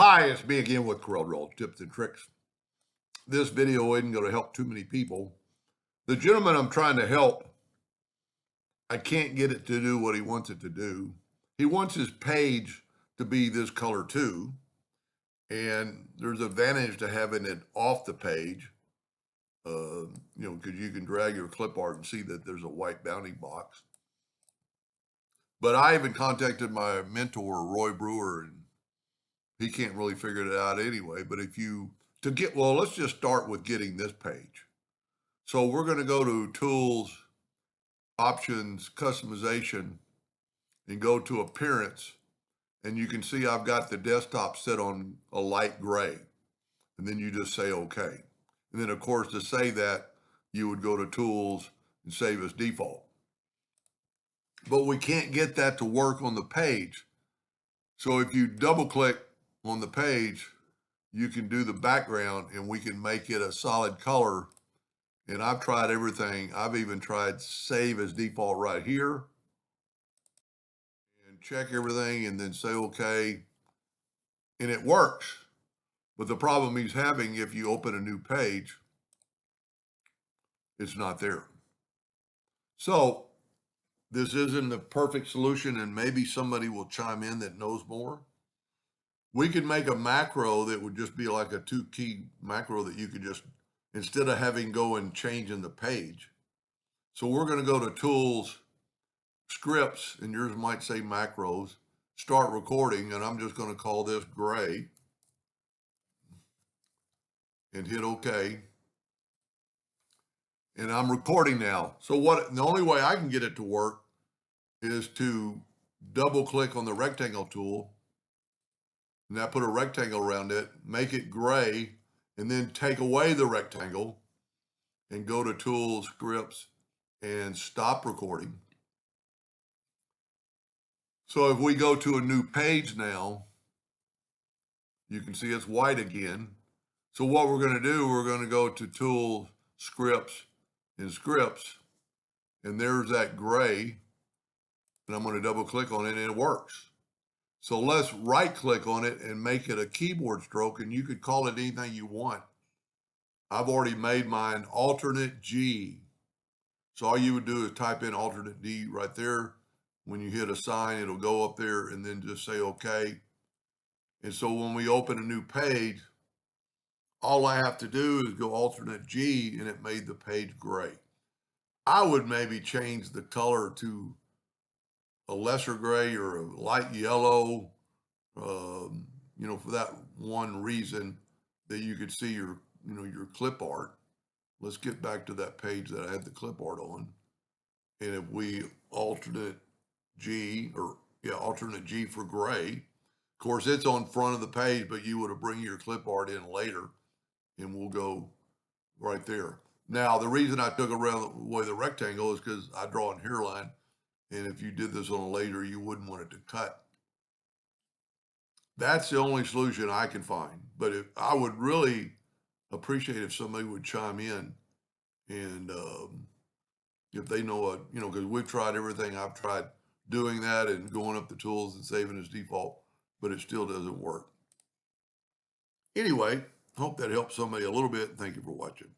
Hi, it's me again with Corel tips and tricks. This video isn't going to help too many people. The gentleman I'm trying to help, I can't get it to do what he wants it to do. He wants his page to be this color too. And there's advantage to having it off the page, because you can drag your clip art and see that there's a white bounding box. But I even contacted my mentor, Roy Brewer, and he can't really figure it out anyway. But let's just start with getting this page. So we're going to go to Tools, Options, Customization, and go to Appearance. And you can see I've got the desktop set on a light gray. And then you just say OK. And then, of course, to say that, you would go to Tools and save as default. But we can't get that to work on the page. So if you double click on the page, you can do the background and we can make it a solid color. And I've tried everything. I've even tried save as default right here and check everything and then say OK. And it works. But the problem he's having, if you open a new page, it's not there. So this isn't the perfect solution, and maybe somebody will chime in that knows more. We could make a macro that would just be like a 2-key macro that you could just, instead of having go and change in the page. So we're going to go to Tools, Scripts, and yours might say Macros, start recording, and I'm just going to call this gray and hit OK. And I'm recording now. So the only way I can get it to work is to double click on the rectangle tool, and I put a rectangle around it, make it gray, and then take away the rectangle and go to Tools, Scripts, and stop recording. So if we go to a new page now, you can see it's white again. So what we're going to do, we're going to go to Tools, Scripts, and Scripts, and there's that gray, and I'm going to double click on it and it works. So let's right click on it and make it a keyboard stroke, and you could call it anything you want. I've already made mine alternate G. So all you would do is type in alternate D right there. When you hit assign, it'll go up there and then just say OK. And so when we open a new page, all I have to do is go alternate G and it made the page gray. I would maybe change the color to a lesser gray or a light yellow, for that one reason that you could see your clip art. Let's get back to that page that I had the clip art on. And if we alternate G for gray, of course, it's on front of the page, but you would have bring your clip art in later and we'll go right there. Now, the reason I took away the rectangle is because I draw a hairline. And if you did this on a laser, you wouldn't want it to cut. That's the only solution I can find. But I would really appreciate if somebody would chime in and if they know because we've tried everything. I've tried doing that and going up the tools and saving as default, but it still doesn't work. Anyway, hope that helps somebody a little bit. Thank you for watching.